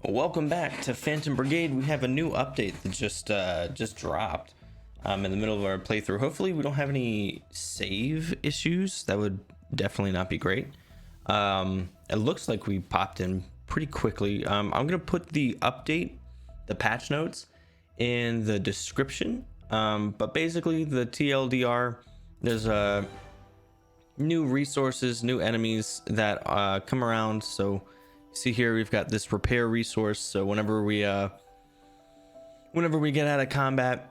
Welcome back to Phantom Brigade. We have a new update that just dropped in the middle of our playthrough. Hopefully we don't have any save issues. That would definitely not be great. It looks like we popped in pretty quickly. I'm gonna put the update, the patch notes, in the description. But basically the TLDR, there's new resources, new enemies that come around. So see here we've got this repair resource, so whenever we get out of combat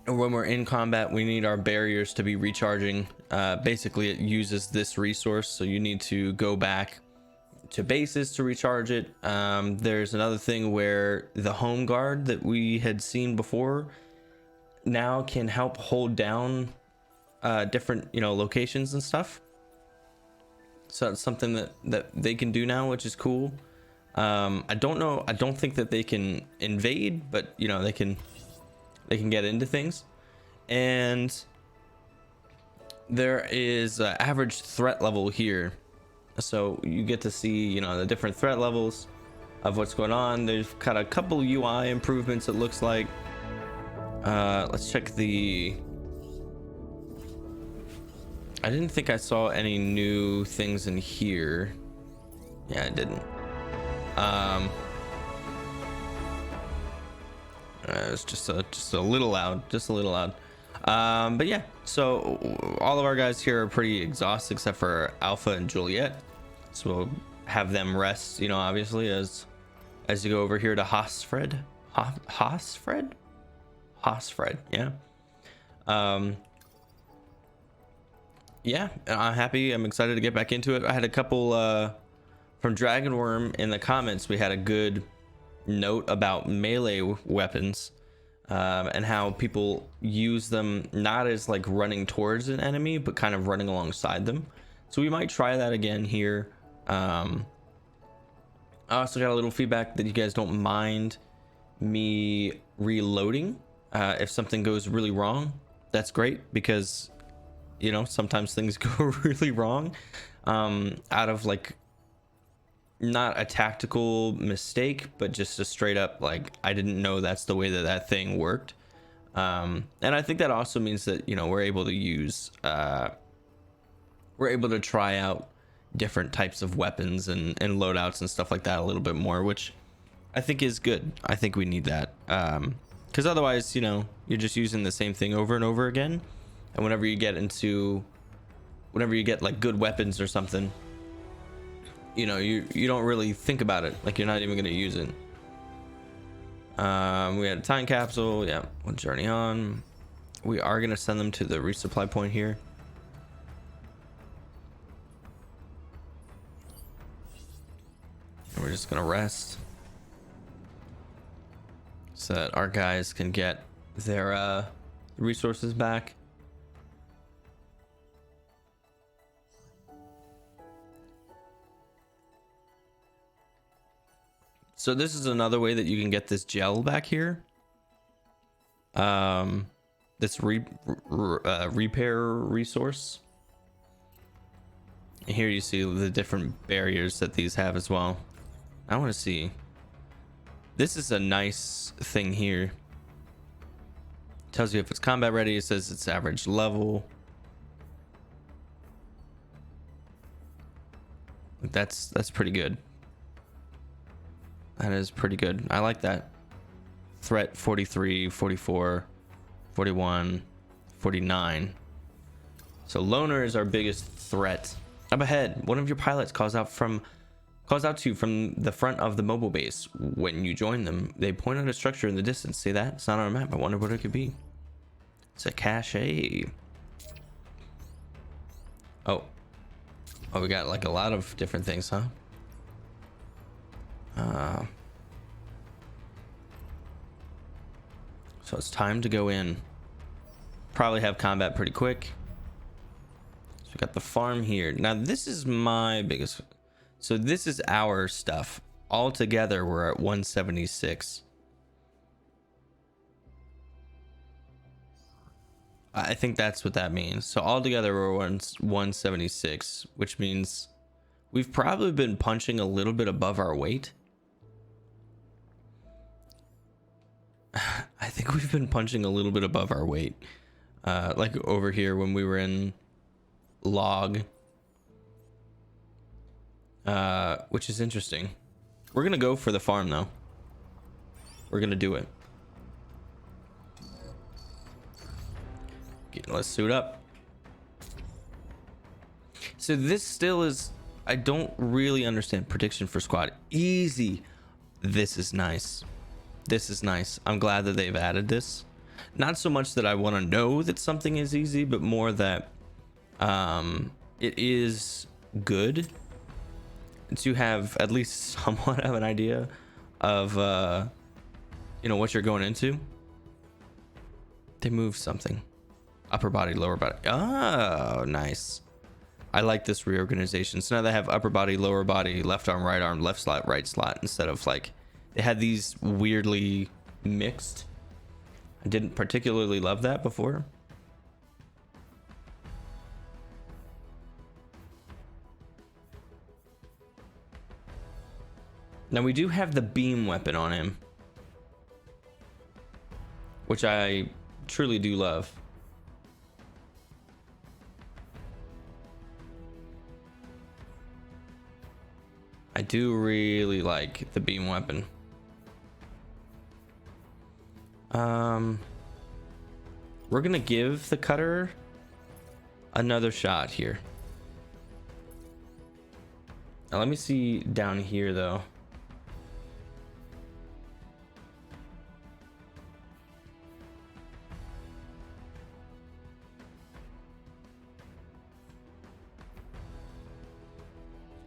or when we're in combat, we need our barriers to be recharging. Basically it uses this resource, so you need to go back to bases to recharge it. There's another thing where the home guard that we had seen before now can help hold down different locations and stuff. So it's something that they can do now, which is cool. I don't think that they can invade, but they can get into things. And there is average threat level here, so you get to see the different threat levels of what's going on. They've got a couple UI improvements, it looks like. Let's check the... I didn't think I saw any new things in here. Yeah, I didn't. It's just a little loud, but yeah, so all of our guys here are pretty exhausted except for Alpha and Juliet, so we'll have them rest, obviously, as you go over here to Hosfred. Hosfred, yeah. Yeah, I'm happy. I'm excited to get back into it. I had a couple from Dragonworm in the comments. We had a good note about melee weapons and how people use them not as like running towards an enemy, but kind of running alongside them. So we might try that again here. I also got a little feedback that you guys don't mind me reloading if something goes really wrong. That's great, because sometimes things go really wrong out of like not a tactical mistake, but just a straight up like I didn't know that's the way that thing worked. And I think that also means that we're able to use we're able to try out different types of weapons and loadouts and stuff like that a little bit more, which I think is good. I think we need that, because otherwise you're just using the same thing over and over again. And whenever you get like good weapons or something, you don't really think about it, like you're not even going to use it. We had a time capsule. Yeah, we'll journey on. We are going to send them to the resupply point here. And we're just going to rest so that our guys can get their resources back. So this is another way that you can get this gel back here. This repair resource. And here you see the different barriers that these have as well. I want to see. This is a nice thing here. Tells you if it's combat ready. It says it's average level. That's pretty good. That is pretty good. I like that. Threat 43, 44, 41, 49. So loner is our biggest threat. Up ahead, one of your pilots calls out to you from the front of the mobile base. When you join them, they point out a structure in the distance. See that? It's not on a map. I wonder what it could be. It's a cache. Oh, we got like a lot of different things, huh? So it's time to go in. Probably have combat pretty quick. So we got the farm here. Now this is my biggest. So this is our stuff. All together we're at 176. I think that's what that means. So altogether we're 176, which means we've probably been punching a little bit above our weight. I think we've been punching a little bit above our weight. Like over here when we were in log. Which is interesting. We're gonna go for the farm though. We're gonna do it. Okay, let's suit up. So this still is, I don't really understand prediction for squad. Easy. This is nice. This is nice. I'm glad that they've added this. Not so much that I want to know that something is easy, but more that it is good to have at least somewhat of an idea of you know what you're going into. They move something. Upper body, lower body. Oh, nice. I like this reorganization. So now they have upper body, lower body, left arm, left slot, right slot, instead of like they had these weirdly mixed. I didn't particularly love that before. Now we do have the beam weapon on him, which I truly do love. I do really like the beam weapon. We're gonna give the cutter another shot here. Now let me see down here though.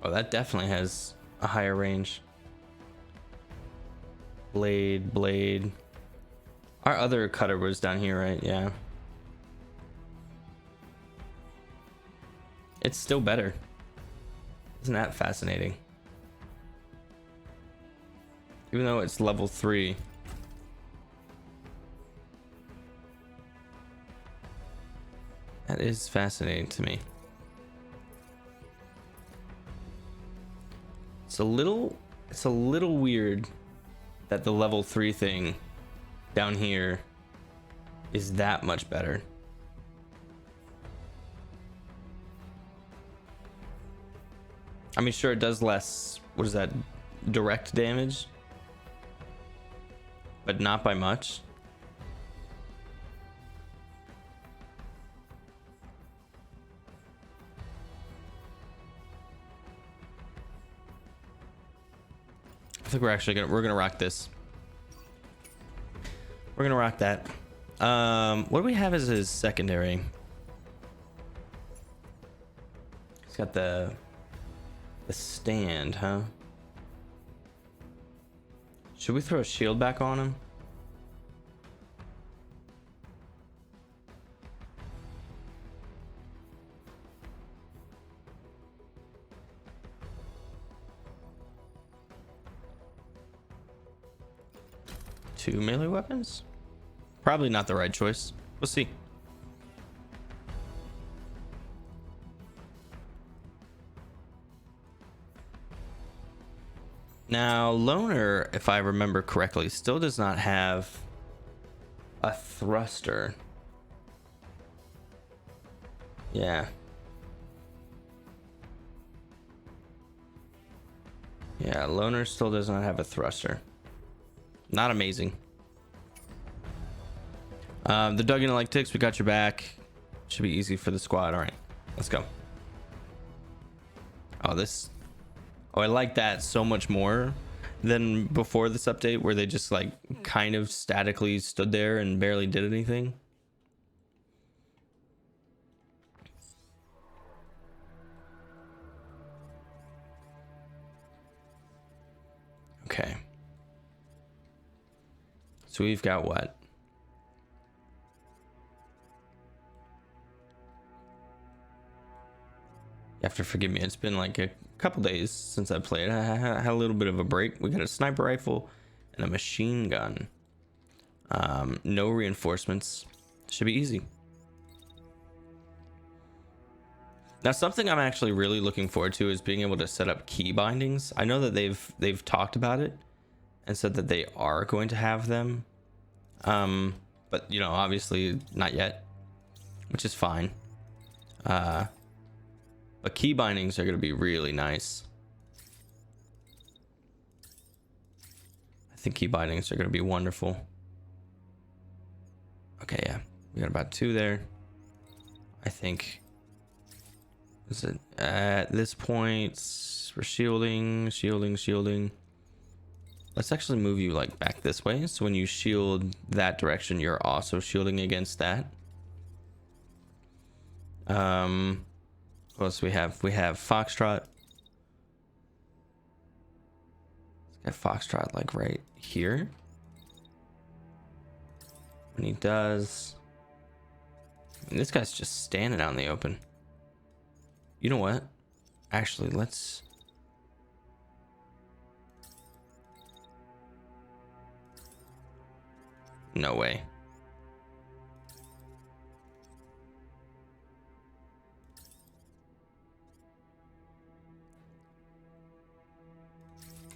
Oh, that definitely has a higher range. Blade. Our other cutter was down here, right? Yeah. It's still better. Isn't that fascinating? Even though it's level 3. That is fascinating to me. It's a little weird that the level 3 thing down here is that much better. I mean, sure, it does less, what is that, direct damage, but not by much. I think we're gonna rock this. We're gonna rock that. What do we have as his secondary? He's got the stand, huh? Should we throw a shield back on him? Two melee weapons? Probably not the right choice. We'll see. Now, Loner, if I remember correctly, still does not have a thruster. Yeah. Yeah, Loner still does not have a thruster. Not amazing. The Duggan like ticks, we got your back. Should be easy for the squad. All right, let's go. Oh, I like that so much more than before this update, where they just like kind of statically stood there and barely did anything. Okay. So we've got what? You have to forgive me. It's been like a couple days since I played. I had a little bit of a break. We got a sniper rifle and a machine gun. No reinforcements. Should be easy. Now, something I'm actually really looking forward to is being able to set up key bindings. I know that they've talked about it and said that they are going to have them, but you know, obviously not yet, which is fine. But key bindings are going to be really nice. I think key bindings are going to be wonderful. Okay, yeah, we got about 2 there. I think. Is it at this point we're shielding. Let's actually move you like back this way, so when you shield that direction you're also shielding against that. What else we have? We have Foxtrot. Let's get Foxtrot like right here. When he does, I mean, this guy's just standing out in the open. You know what? Actually, let's... No way.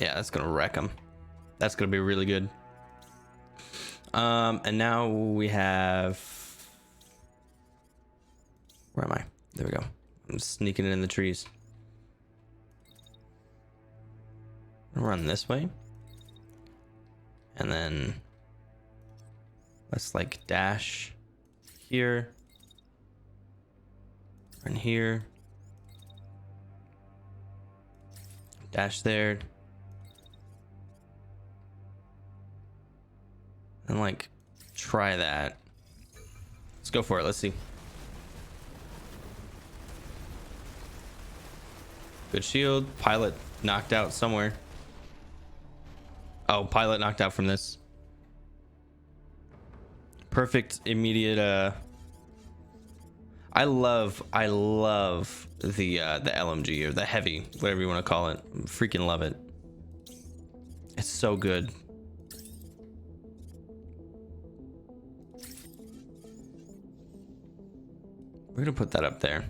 Yeah, that's gonna wreck him. That's gonna be really good. And now we have... Where am I? There we go. I'm sneaking it in the trees. I'll run this way. And then let's like dash here. Run here. Dash there. And like try that. Let's go for it. Let's see. Good shield. Pilot knocked out somewhere. Oh, pilot knocked out from this. Perfect immediate I love the LMG or the heavy, whatever you want to call it. Freaking love it. It's so good. We're gonna put that up there.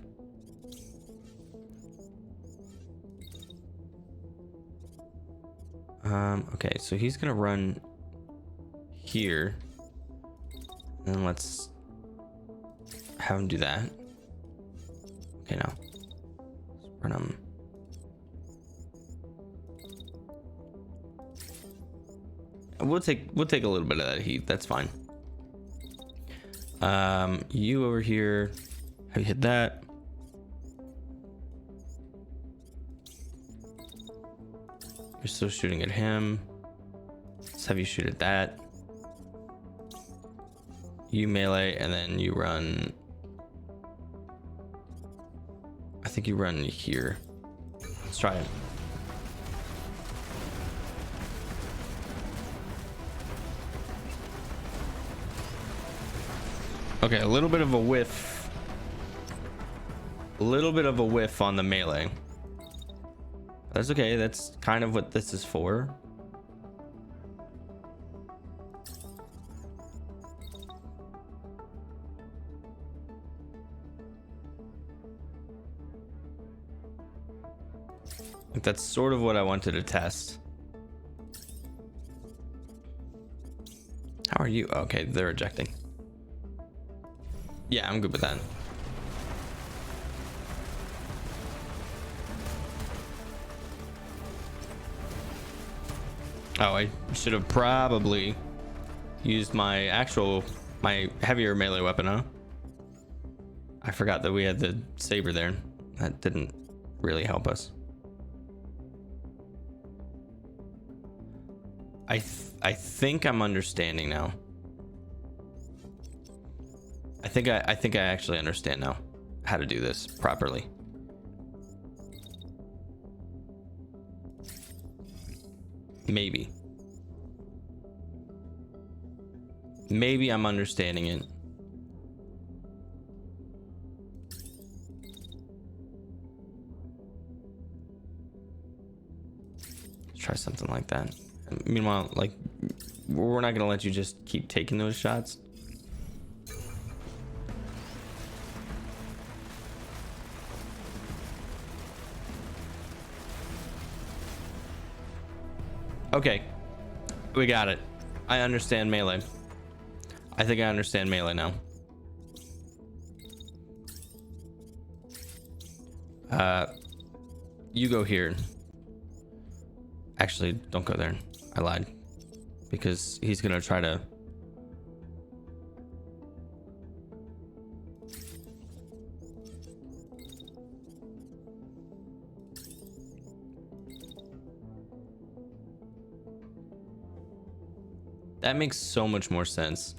Okay, so he's gonna run here, and let's have him do that. Okay, now let's run him. We'll take a little bit of that heat. That's fine. You over here. Have you hit that? You're still shooting at him. Let's have you shoot at that. You melee, and then you run. I think you run here. Let's try it. Okay, a little bit of a whiff. A little bit of a whiff on the melee. That's okay. That's kind of what this is for. Like, that's sort of what I wanted to test. How are you? Okay, they're ejecting. Yeah, I'm good with that. Oh, I should have probably used my heavier melee weapon, huh? I forgot that we had the saber there. That didn't really help us. I think I'm understanding now. I think I actually understand now how to do this properly. Maybe I'm understanding it. Let's try something like that. Meanwhile, like, we're not gonna let you just keep taking those shots. Okay, we got it. I understand melee. I think I understand melee now. You go here. Actually, don't go there. I lied. Because he's gonna try to... That makes so much more sense.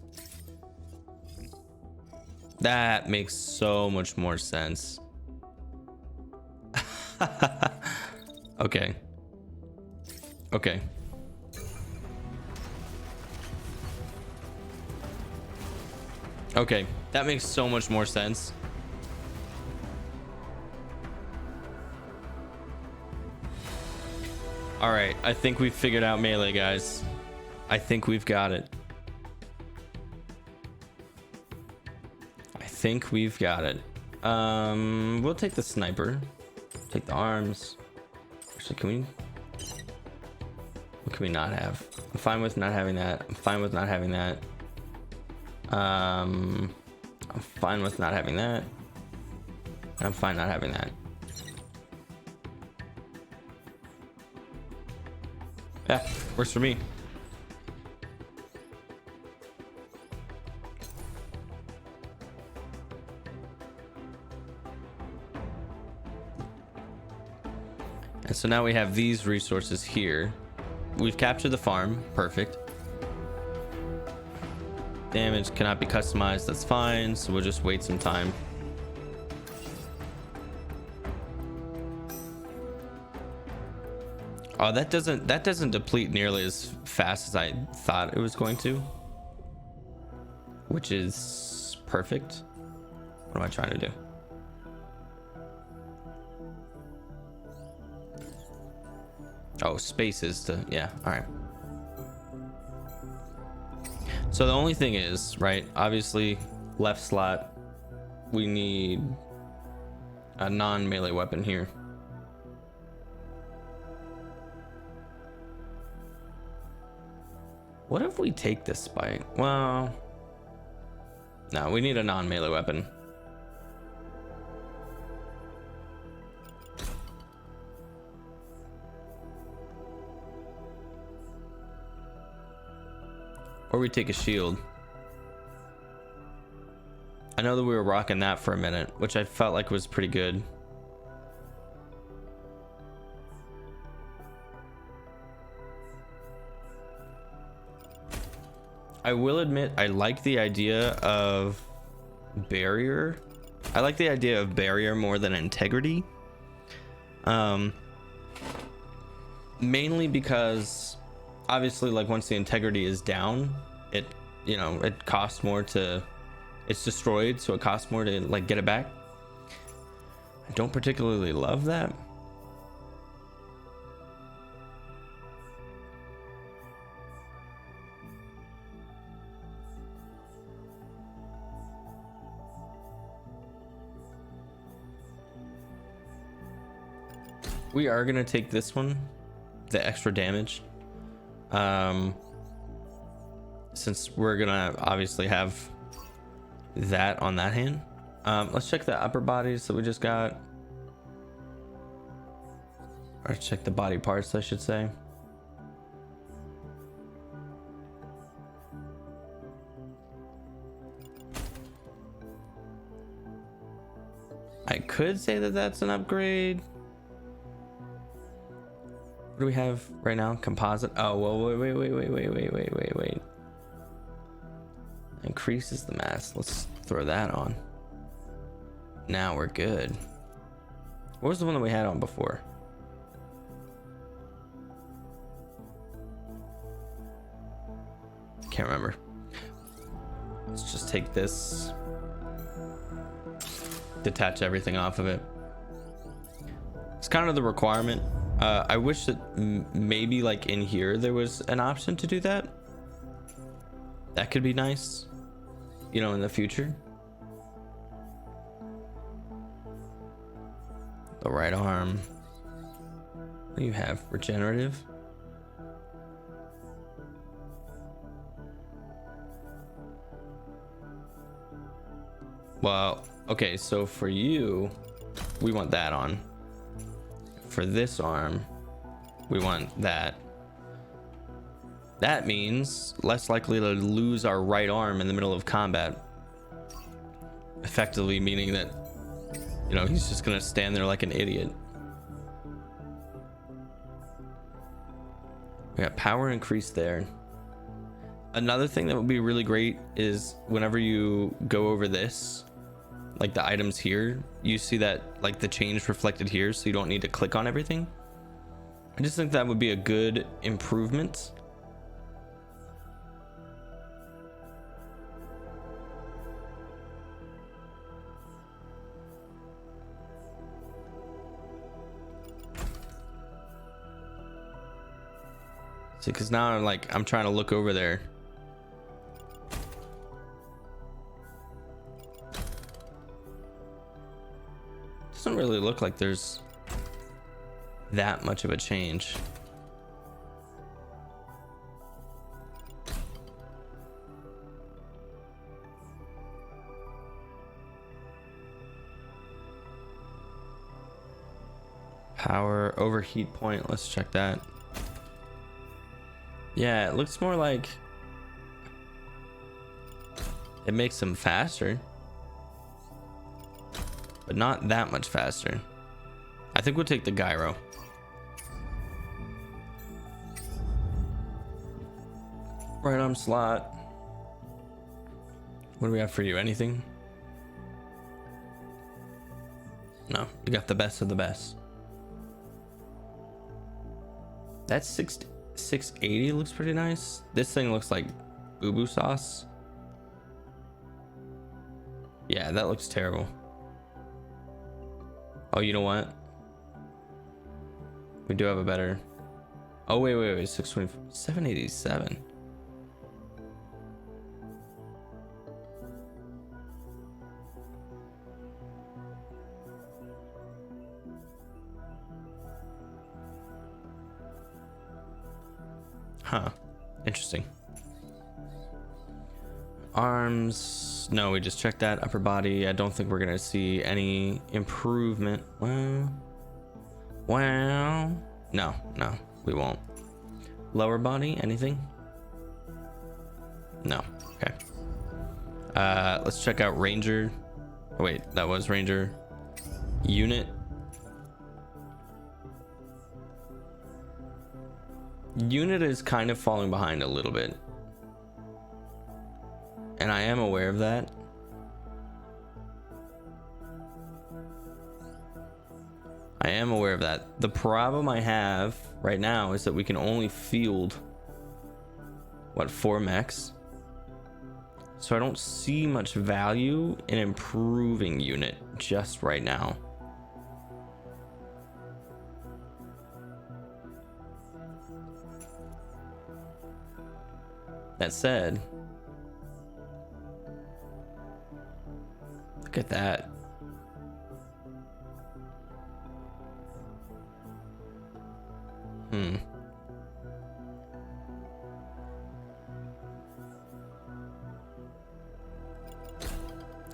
That makes so much more sense. Okay. Okay. Okay, that makes so much more sense. All right, I think we've figured out melee, guys. I think we've got it. I think we've got it. We'll take the sniper. Take the arms. Actually, can we... What can we not have? I'm fine with not having that. I'm fine with not having that. I'm fine with not having that. I'm fine not having that. Yeah, works for me. And so now we have these resources here. We've captured the farm. Perfect. Damage cannot be customized. That's fine. So we'll just wait some time. Oh, that doesn't deplete nearly as fast as I thought it was going to, which is perfect. What am I trying to do? Oh, spaces to, yeah, all right. So the only thing is, right, obviously left slot, we need a non-melee weapon here. What if we take this spike? Well, no, we need a non-melee weapon. Or we take a shield. I know that we were rocking that for a minute, which I felt like was pretty good. I will admit, I like the idea of barrier. I like the idea of barrier more than integrity. Mainly because obviously, like, once the integrity is down, it, you know, it costs more to, it's destroyed, so it costs more to like get it back. I don't particularly love that. We are gonna take this one, the extra damage, since we're gonna obviously have that on that hand. Let's check the upper bodies that we just got, or check the body parts, I should say. I could say that that's an upgrade. What do we have right now? Composite. Oh, well, wait. Increases the mass. Let's throw that on. Now we're good. What was the one that we had on before? Can't remember. Let's just take this. Detach everything off of it. It's kind of the requirement. I wish that maybe like in here there was an option to do that. That could be nice, you know, in the future. The right arm. What do you have? Regenerative. Well, okay, so for you, we want that on. For this arm, we want that. That means less likely to lose our right arm in the middle of combat. Effectively meaning that, you know, he's just gonna stand there like an idiot. We got power increase there. Another thing that would be really great is whenever you go over this, like the items here, you see that like the change reflected here, so you don't need to click on everything. I just think that would be a good improvement. See, because now I'm trying to look over there. Doesn't really look like there's that much of a change. Power overheat point, let's check that. Yeah, it looks more like it makes them faster, but not that much faster. I think we'll take the gyro. Right arm slot. What do we have for you? Anything? No, you got the best of the best. That's 680 looks pretty nice. This thing looks like boo-boo sauce. Yeah, that looks terrible. Oh, you know what? We do have a better. Oh, wait, 620, 787. Huh. Interesting. Arms. No, we just checked that. Upper body. I don't think we're gonna see any improvement. Well, no, we won't. Lower body. Anything? No. Okay. Let's check out Ranger. Oh, wait, that was Ranger. Unit. Unit is kind of falling behind a little bit, and I am aware of that. The problem I have right now is that we can only field what, 4 mechs, so I don't see much value in improving unit just right now. That said, look at that.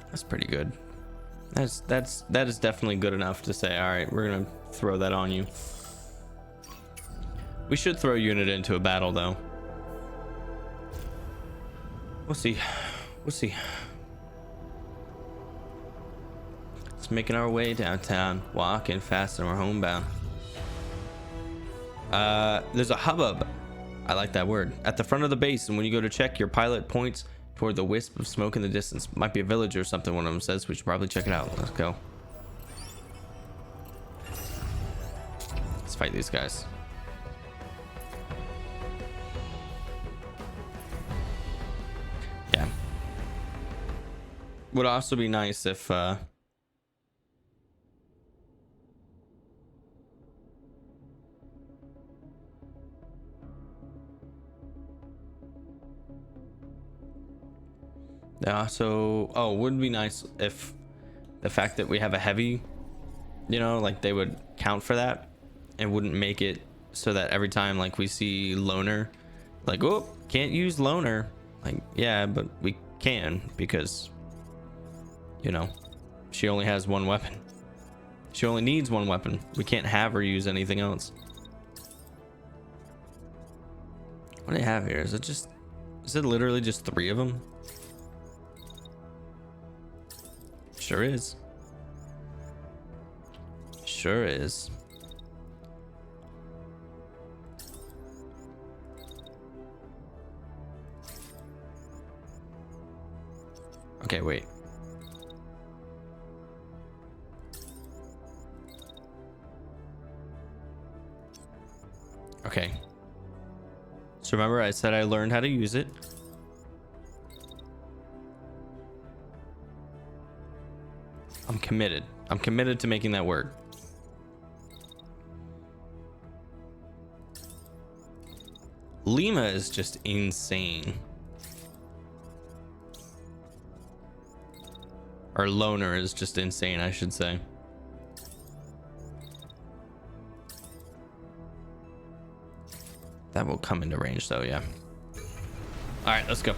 That's pretty good. That is definitely good enough to say, all right, we're gonna throw that on you. We should throw unit into a battle though. We'll see. It's making our way downtown, walking fast and we're homebound. There's a hubbub. I like that word. At the front of the base, and when you go to check, your pilot points toward the wisp of smoke in the distance. Might be a village or something, one of them says. We should probably check it out. Let's go. Let's fight these guys. Yeah. Would also be nice if wouldn't be nice if the fact that we have a heavy, you know, like they would count for that and wouldn't make it so that every time like we see loner, like, oh, can't use loner. Like, yeah, but we can, because you know, she only has one weapon. She only needs one weapon. We can't have her use anything else. What do they have here? Is it literally just 3 of them? Sure is. Sure is. Okay, wait. Okay. So remember I said I learned how to use it. I'm committed. I'm committed to making that work. Lima is just insane. Or Loner is just insane, I should say. That will come into range though, yeah. All right, let's go.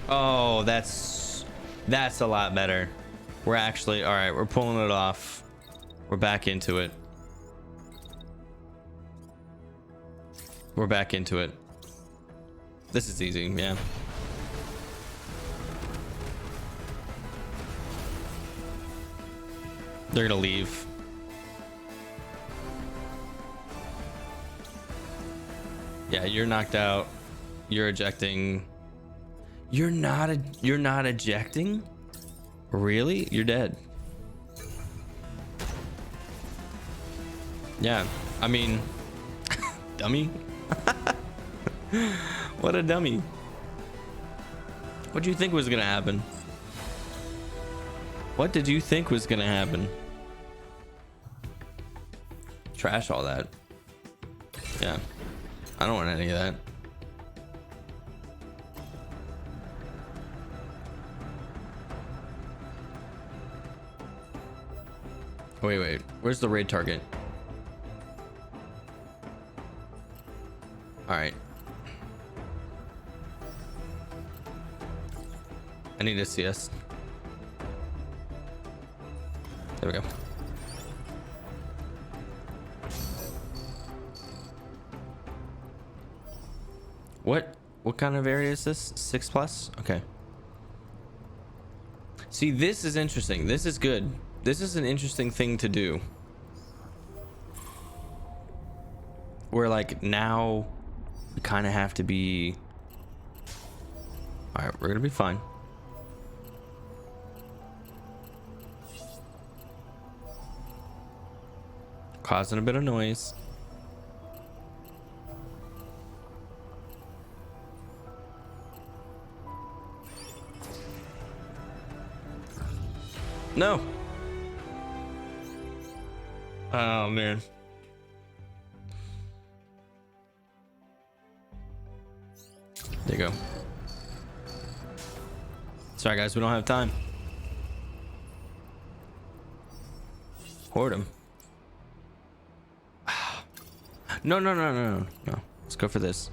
Oh, that's a lot better. We're actually, all right, we're pulling it off. We're back into it. We're back into it. This is easy, yeah. They're gonna leave. Yeah, you're knocked out. You're ejecting. You're not ejecting? Really? You're dead. Yeah, I mean, dummy. What a dummy. What do you think was gonna happen? What did you think was gonna happen? Trash all that. Yeah, I don't want any of that. Wait, where's the raid target? All right, I need a CS. There we go. What kind of area is this? 6+? Okay. See, this is interesting. This is good. This is an interesting thing to do. Where like now we kind of have to be. All right, we're gonna be fine. Causing a bit of noise. No. Oh man. There you go. Sorry guys, we don't have time. Hoard him. No. Let's go for this.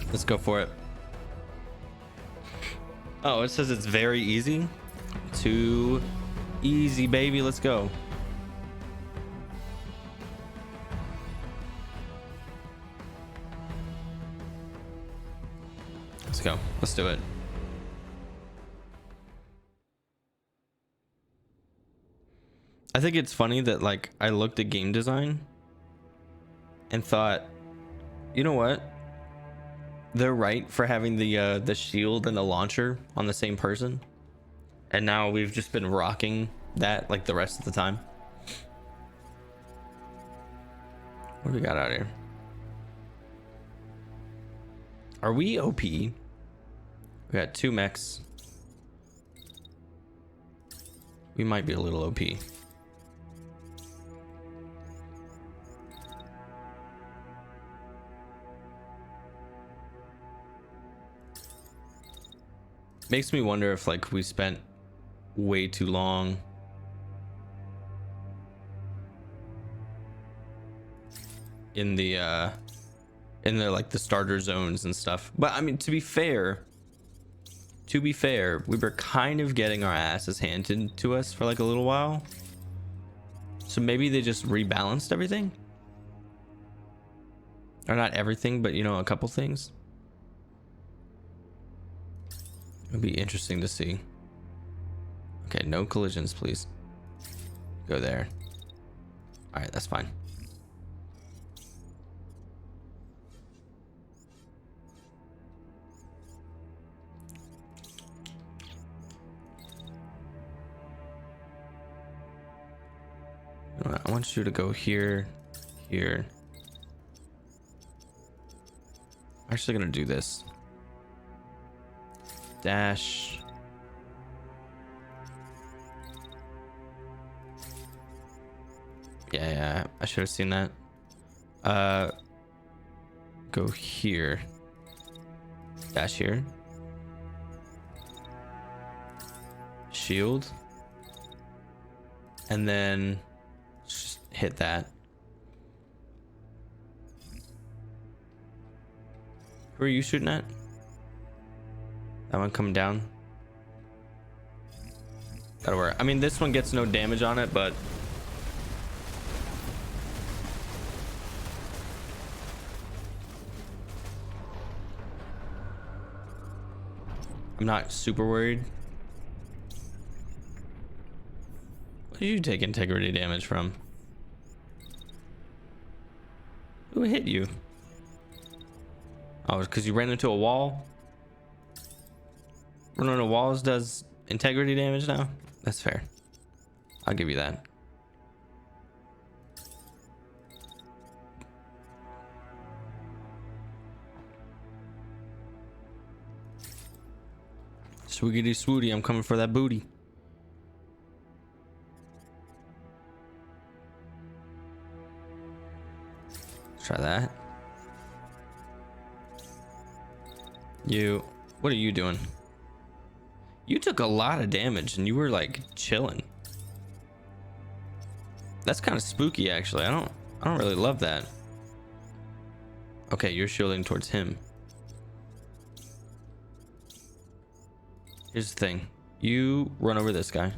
Let's go for it. Oh, it says it's very easy. Too easy, baby. Let's go. Let's go. Let's do it. I think it's funny that like I looked at game design and thought, you know what? They're right for having the shield and the launcher on the same person. And now we've just been rocking that like the rest of the time. What do we got out here? Are we OP? We got 2 mechs. We might be a little OP. Makes me wonder if like we spent way too long in the like the starter zones and stuff. But I mean, to be fair, we were kind of getting our asses handed to us for like a little while. So maybe they just rebalanced everything. Or not everything, but you know, a couple things. It'd be interesting to see. Okay, no collisions, please. Go there. All right, that's fine. I want you to go here, here. I'm actually gonna do this. Dash. Yeah, I should have seen that. Go here. Dash here. Shield. And then just hit that. Who are you shooting at? That one coming down. That'll work. I mean, this one gets no damage on it, but I'm not super worried. What did you take integrity damage from? Who hit you? Oh, because you ran into a wall? Running into walls does integrity damage now? That's fair. I'll give you that. Swiggity swooty, I'm coming for that booty. Let's try that. What are you doing? You took a lot of damage and you were like chilling. That's kind of spooky, actually. I don't really love that. Okay, you're shielding towards him. Here's the thing. You run over this guy.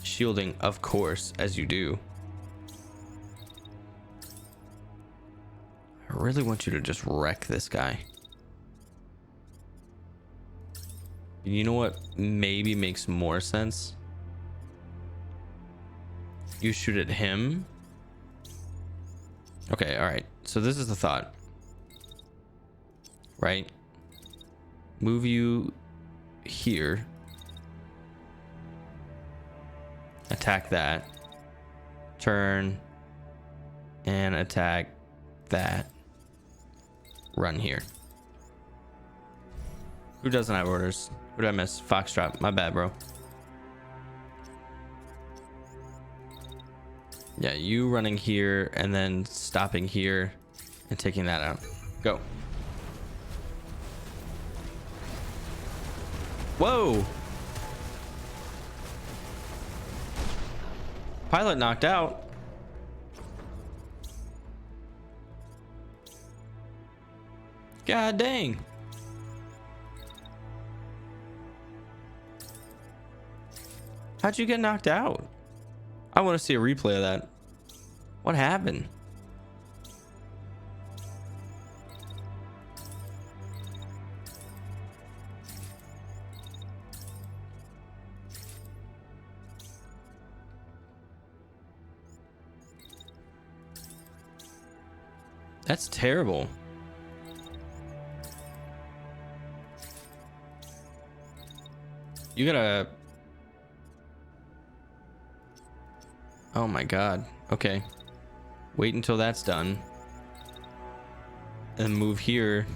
Shielding, of course, as you do. I really want you to just wreck this guy. You know what maybe makes more sense? You shoot at him. Okay, all right. So this is the thought. Right? Move you here. Attack that. Turn. And attack that. Run here. Who doesn't have orders? Who did I miss? Foxtrot. My bad, bro. Yeah, you running here and then stopping here and taking that out. Go. Whoa. Pilot knocked out. God dang. How'd you get knocked out? I want to see a replay of that. What happened? That's terrible. You gotta... Oh my god. Okay. Wait until that's done. And move here.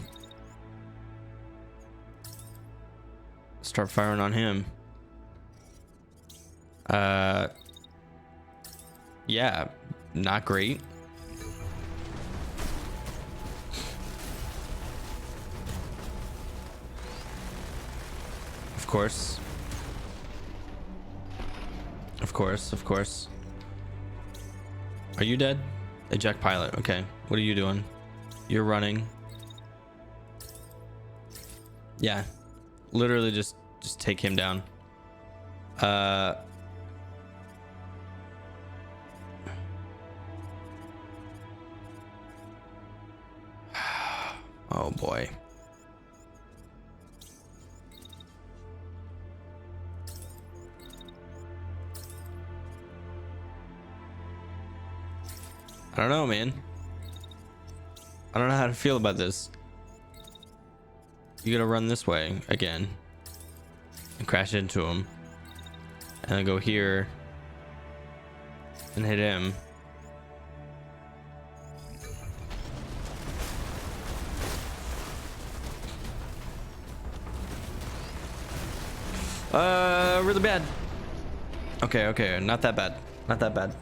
Start firing on him. Yeah, not great. Of course. Of course, of course. Are you dead? Eject pilot. Okay. What are you doing? You're running. Yeah. Literally just take him down. Oh boy. I don't know, man. I don't know how to feel about this. You gotta run this way again and crash into him, and then go here and hit him. Really bad. Okay, not that bad. Not that bad.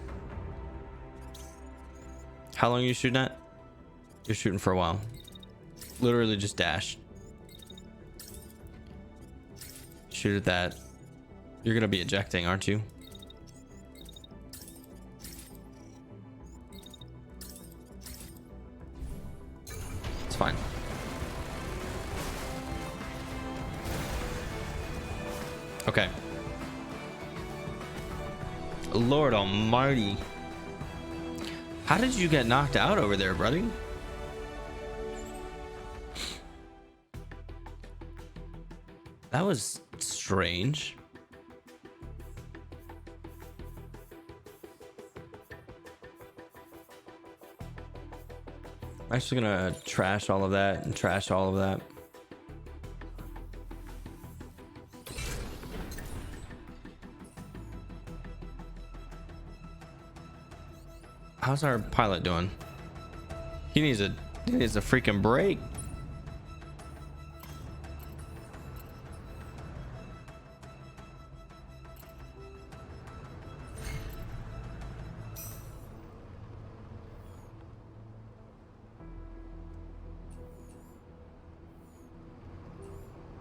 How long are you shooting at? You're shooting for a while. Literally just dash. Shoot at that. You're gonna be ejecting, aren't you? It's fine. Okay. Lord almighty. How did you get knocked out over there, buddy? That was strange. I'm actually gonna trash all of that and trash all of that. How's our pilot doing? He needs a freaking break.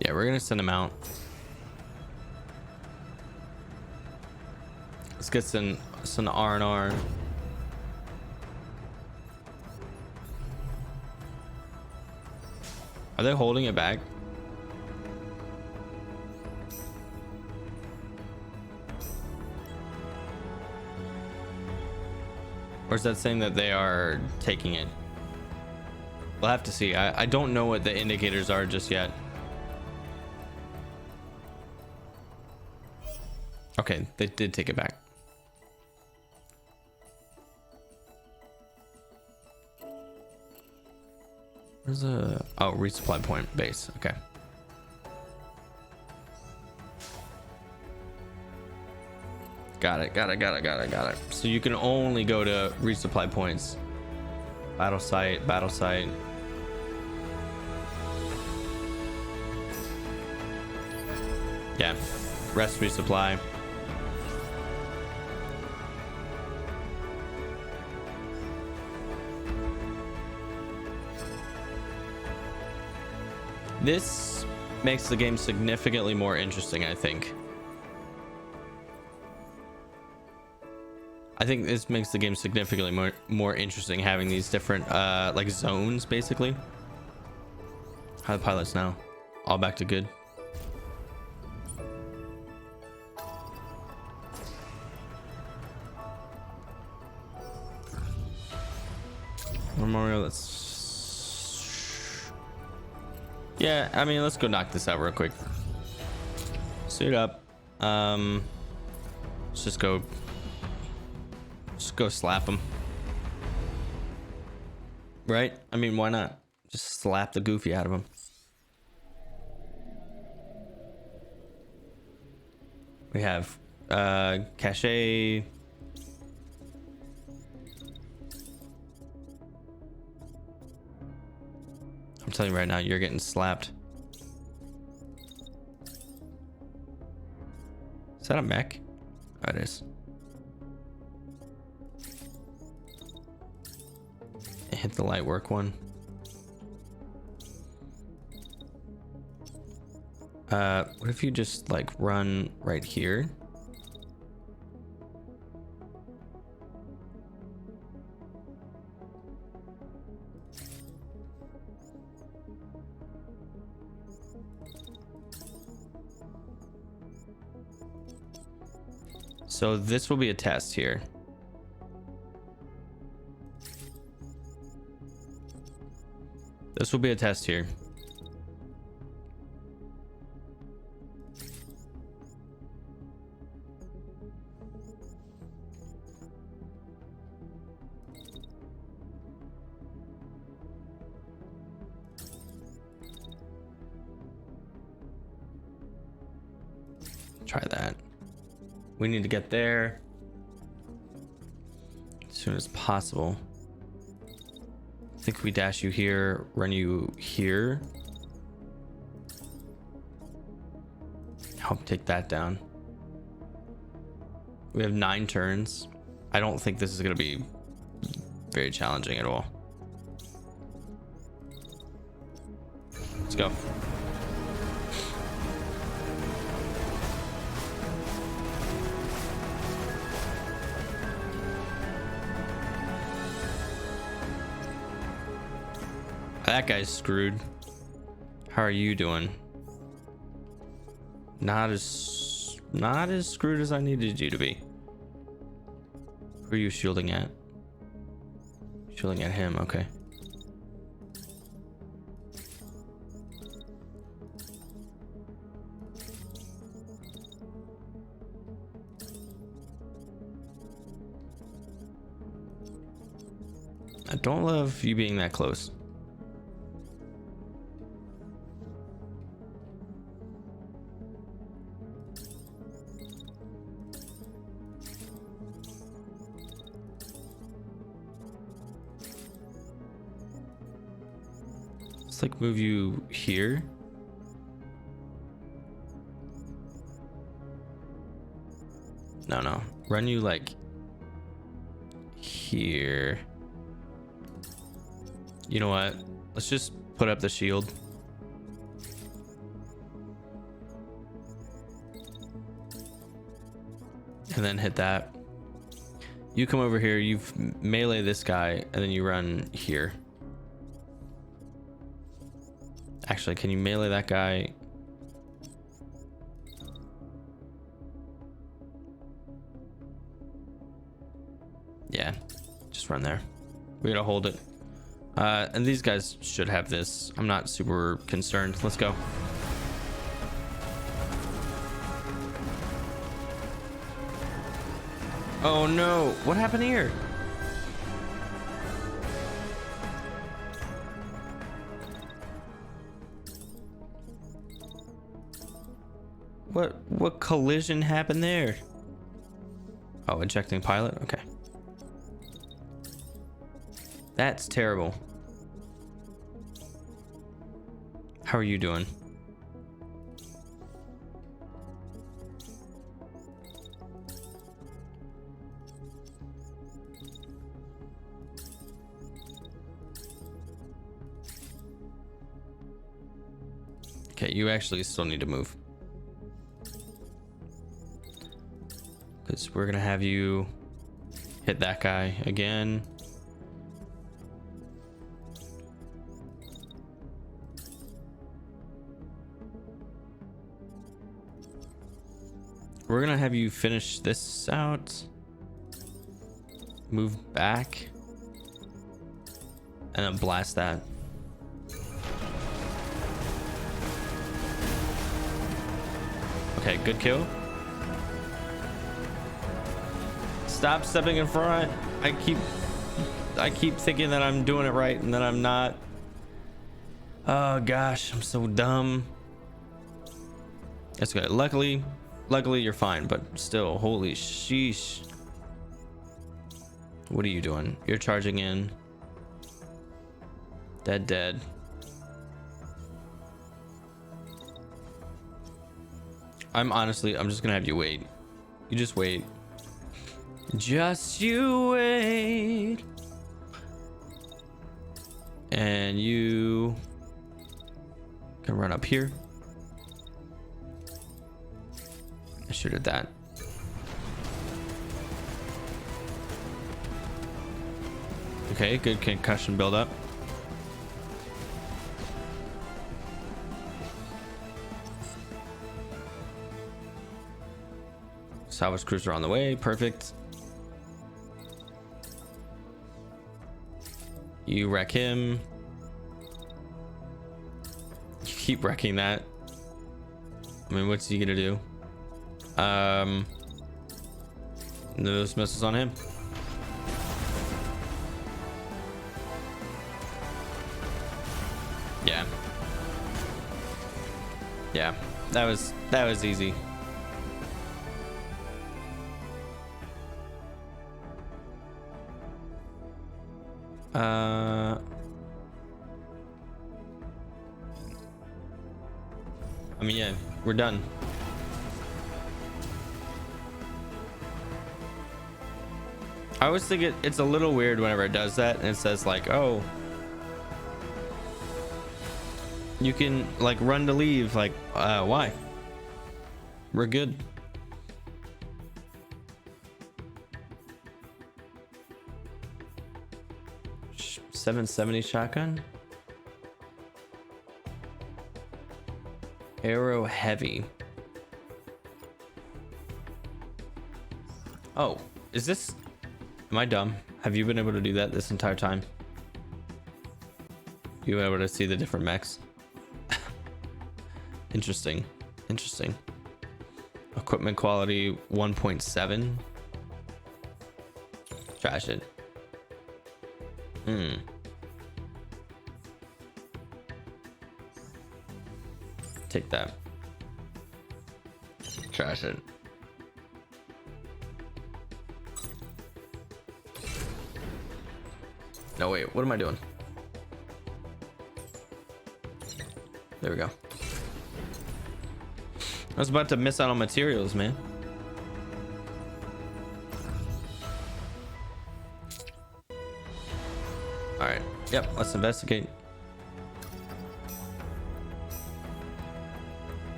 Yeah, we're gonna send him out. Let's get some R&R. Are they holding it back? Or is that saying that they are taking it? We'll have to see. I don't know what the indicators are just yet. Okay, they did take it back. Where's a resupply point base? Okay. Got it. So you can only go to resupply points. Battle site. Yeah. Rest resupply. This makes the game significantly more interesting, I think. I think this makes the game significantly more interesting, having these different like zones, basically. How are the pilots now? All back to good. Memorial, yeah, I mean, let's go knock this out real quick. Suit up. Let's just go slap him. Right? I mean, why not? Just slap the goofy out of him. We have cache. I'm telling you right now, you're getting slapped. Is that a mech? Oh, it is. Hit the light work one. What if you just like run right here? So this will be a test here. This will be a test here. Try that. We need to get there as soon as possible. I think we dash you here, run you here. Help take that down. We have 9 turns. I don't think this is going to be very challenging at all. Let's go. That guy's screwed. How are you doing? Not as screwed as I needed you to be. Who are you shielding at? Shielding at him, okay. I don't love you being that close. Let's like move you here. No. Run you like here. You know what? Let's just put up the shield. And then hit that. You come over here, you melee this guy, and then you run here. Actually, can you melee that guy? Yeah, just run there. We gotta hold it. And these guys should have this. I'm not super concerned. Let's go. Oh no, what happened here? What collision happened there? Oh, ejecting pilot? Okay. That's terrible. How are you doing? Okay, you actually still need to move. Because we're gonna have you hit that guy again. We're gonna have you finish this out. Move back. And then blast that. Okay, good kill. Stop stepping in front. I keep thinking that I'm doing it right and then I'm not. Oh gosh, I'm so dumb. That's good. Luckily you're fine, but still, holy sheesh. What are you doing? You're charging in. Dead. I'm just gonna have you wait. You just wait. Just you wait. And you can run up here. I should have that. Okay, good concussion build up. Salvage cruiser on the way. Perfect. You wreck him. You keep wrecking that. I mean, what's he gonna do? Those missiles on him. Yeah. Yeah, that was easy. I mean, yeah, we're done. I always think it's a little weird whenever it does that and it says like, oh, you can like run to leave. Like, why? We're good. .770 shotgun. Arrow heavy. Oh, is this? Am I dumb? Have you been able to do that this entire time? You were able to see the different mechs. Interesting. Interesting. Equipment quality 1.7. Trash it. Take that. Trash it. No, wait, what am I doing? There we go. I was about to miss out on materials, man. All right. Yep, let's investigate.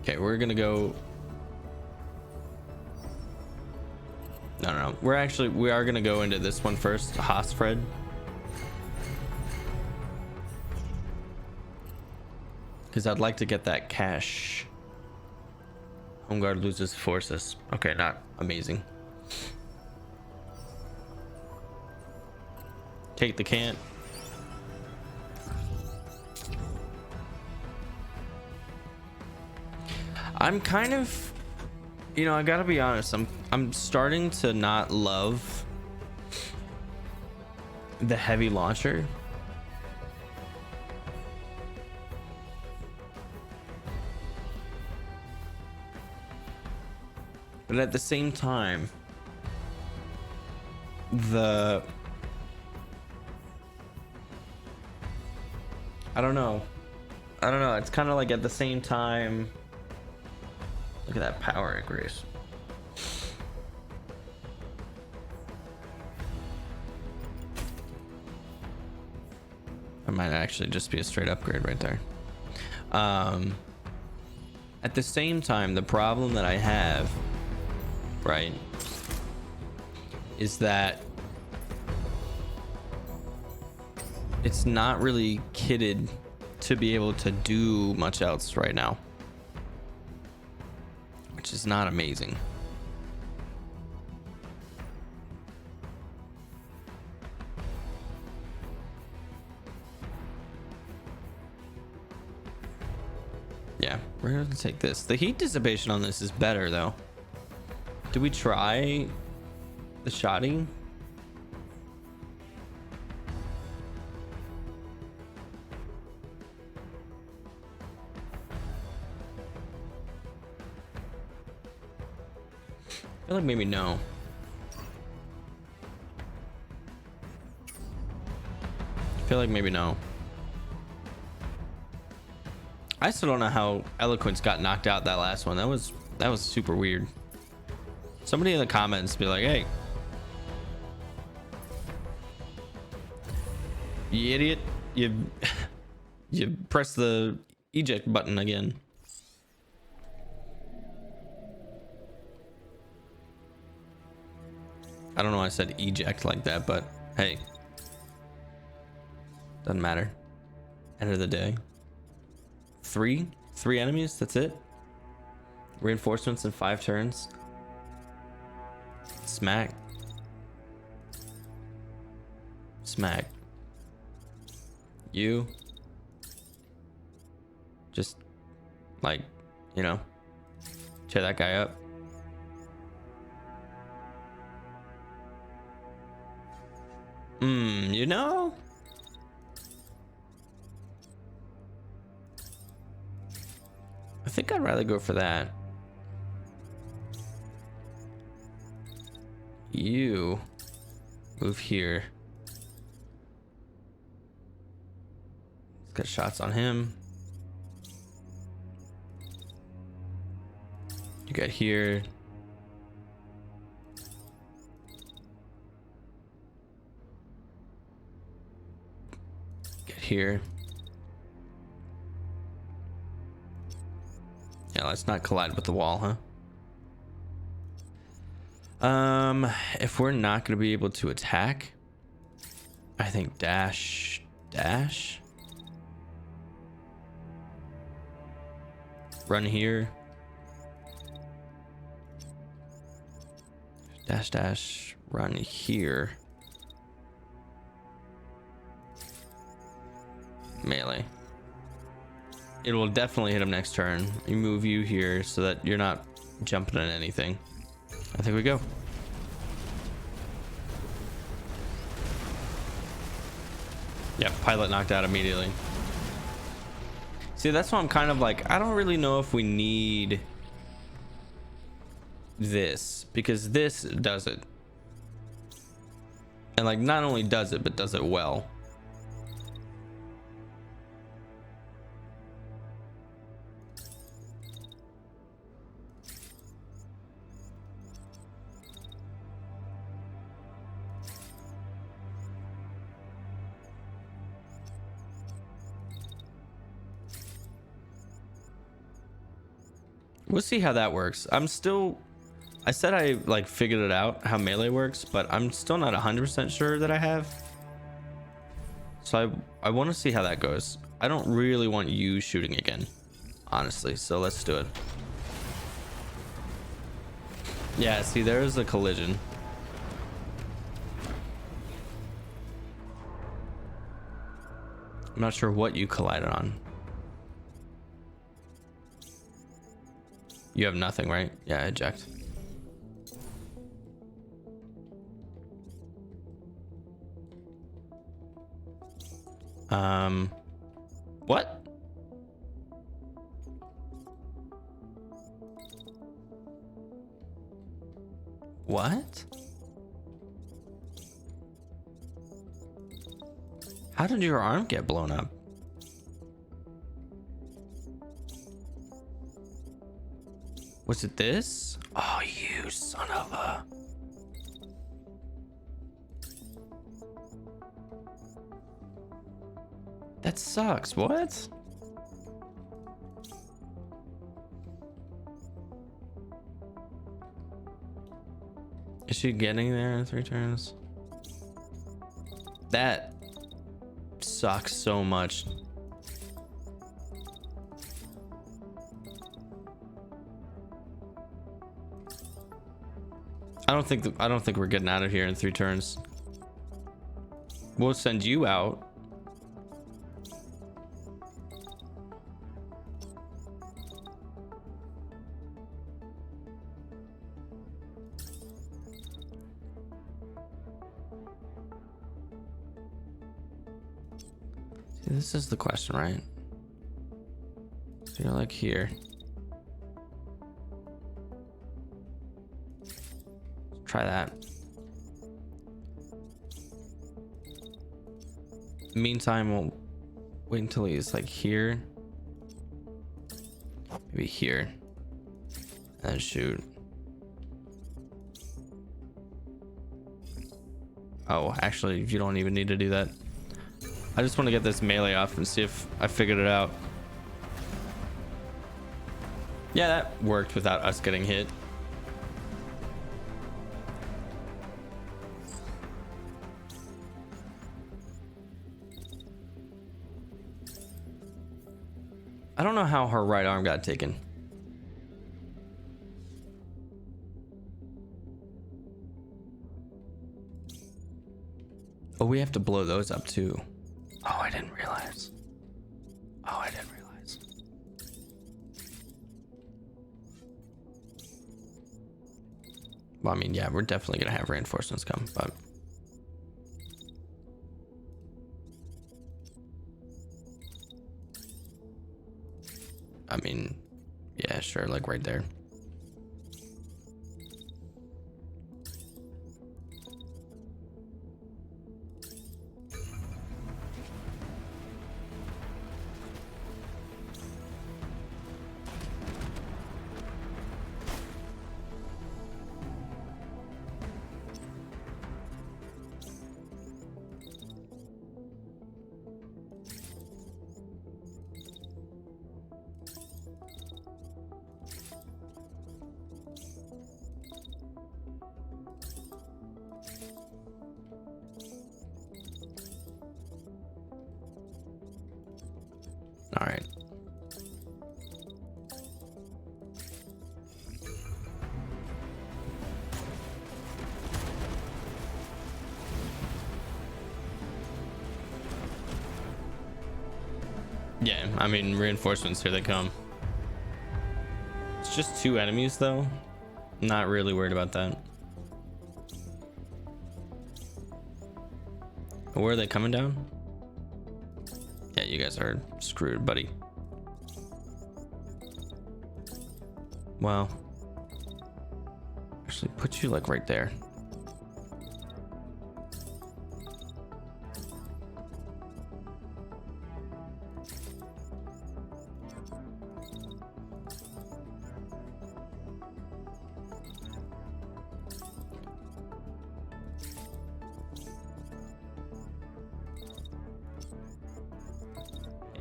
Okay, we're gonna go. No. We are gonna go into this one first. Hosfred. Because I'd like to get that cash. Home guard loses forces. Okay, not amazing. Take the cant. I'm kind of, you know, I gotta be honest. I'm starting to not love the heavy launcher. But at the same time, I don't know. It's kind of like at the same time. Look at that power increase. That might actually just be a straight upgrade right there. At the same time, the problem that I have, right, is that it's not really kitted to be able to do much else right now, which is not amazing. Yeah, we're gonna take this. The heat dissipation on this is better though. Do we try the shotty? I feel like maybe no. I feel like maybe no. I still don't know how Eloquence got knocked out that last one. That was super weird. Somebody in the comments be like, hey, you idiot, you press the eject button again. I don't know why I said eject like that, but hey, Doesn't matter. End of the day. Three enemies. That's it. Reinforcements in 5 turns. Smack. Smack. You. Just like, you know, tear that guy up. You know, I think I'd rather go for that. You move here. Let's get shots on him. You get here. Get here. Yeah, let's not collide with the wall, huh? If we're not going to be able to attack, I think dash. Run here. Dash, run here. Melee. It will definitely hit him next turn. You move you here so that you're not jumping on anything. I think we go. Yeah, pilot knocked out immediately. See, that's why I'm kind of like, I don't really know if we need this, because this does it. And like, not only does it, but does it well. We'll see how that works. I said I like figured it out how melee works, but I'm still not 100% sure that I have. So I want to see how that goes. I don't really want you shooting again, honestly. So let's do it. Yeah, see, there's a collision. I'm not sure what you collided on. You have nothing, right? Yeah, eject. What? What? How did your arm get blown up? Was it this? Oh, you son of a... That sucks. What? Is she getting there in 3 turns? That sucks so much. I don't think we're getting out of here in 3 turns. We'll send you out. See, this is the question, right? So you're like here. Try that. Meantime, we'll wait until he's like here. Maybe here. And then shoot. Oh, actually, you don't even need to do that. I just want to get this melee off and see if I figured it out. Yeah, that worked without us getting hit. I don't know how her right arm got taken. Oh, we have to blow those up too. Oh, I didn't realize. Oh, I didn't realize. Well, I mean, yeah, we're definitely gonna have reinforcements come, but I mean, yeah, sure, like right there. All right. Yeah, I mean, reinforcements, here they come. It's just 2 enemies though. Not really worried about that. Where are they coming down? Yeah, you guys are screwed, buddy. Well, actually put you like right there.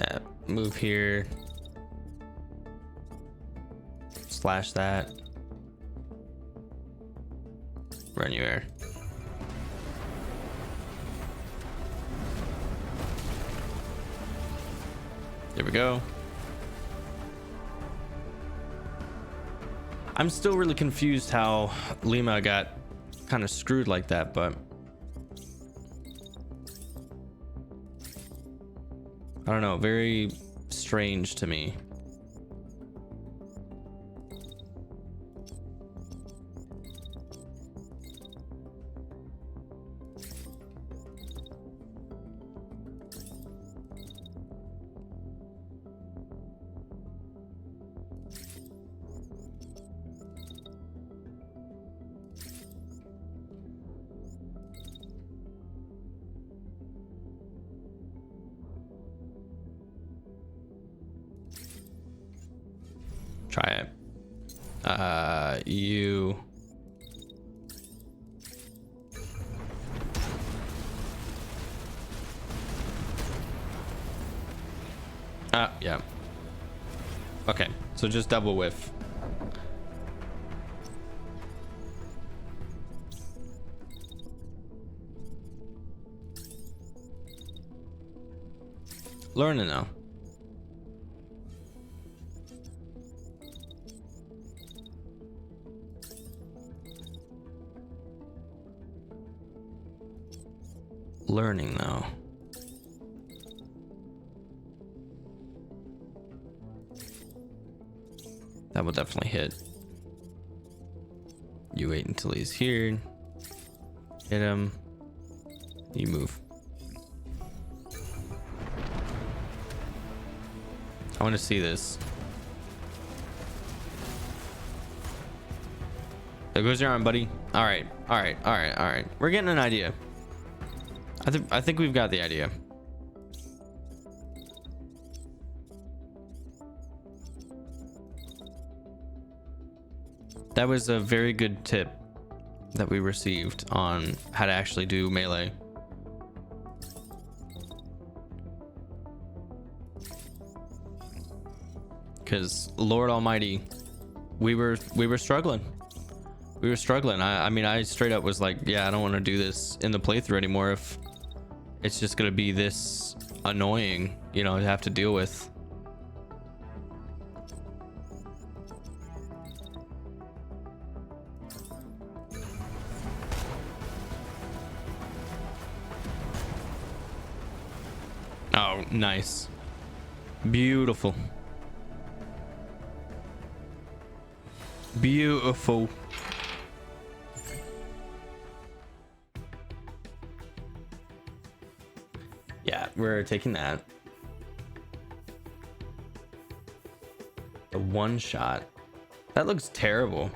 Yeah, move here. Slash that. Run you air. There we go. I'm still really confused how Lima got kind of screwed like that, but I don't know, very strange to me. Try it. You. Yeah. Okay, so just double whiff. Learning now. Learning though. That will definitely hit. You wait until he's here. Hit him. You move. I want to see this. There goes your arm, buddy. All right. We're getting an idea. I think we've got the idea. That was a very good tip that we received on how to actually do melee. Because Lord Almighty, we were struggling. I mean, I straight up was like, yeah, I don't want to do this in the playthrough anymore if it's just gonna be this annoying, you know, to have to deal with. Oh, nice. Beautiful. Beautiful. Yeah, we're taking that. The one shot. That looks terrible.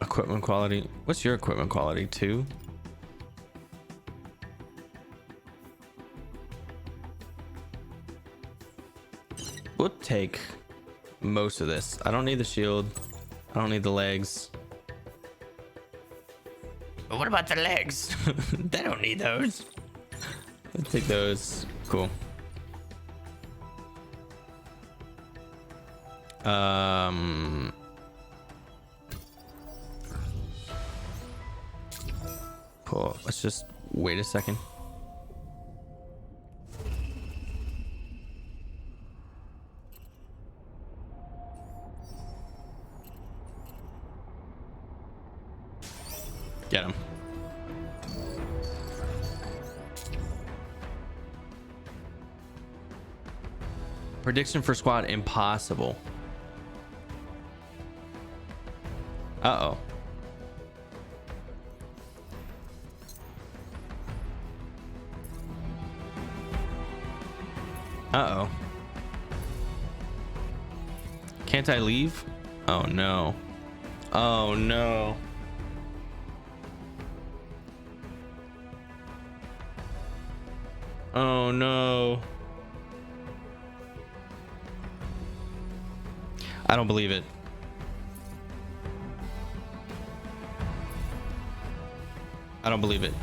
Equipment quality. What's your equipment quality? 2? We'll take most of this. I don't need the shield. I don't need the legs. But what about the legs? They don't need those. Let's take those. Cool. Cool. Let's just wait a second. Get him. Prediction for squad impossible. Uh-oh. Uh-oh. Can't I leave? Oh no. Oh no. Oh no. I don't believe it. I don't believe it.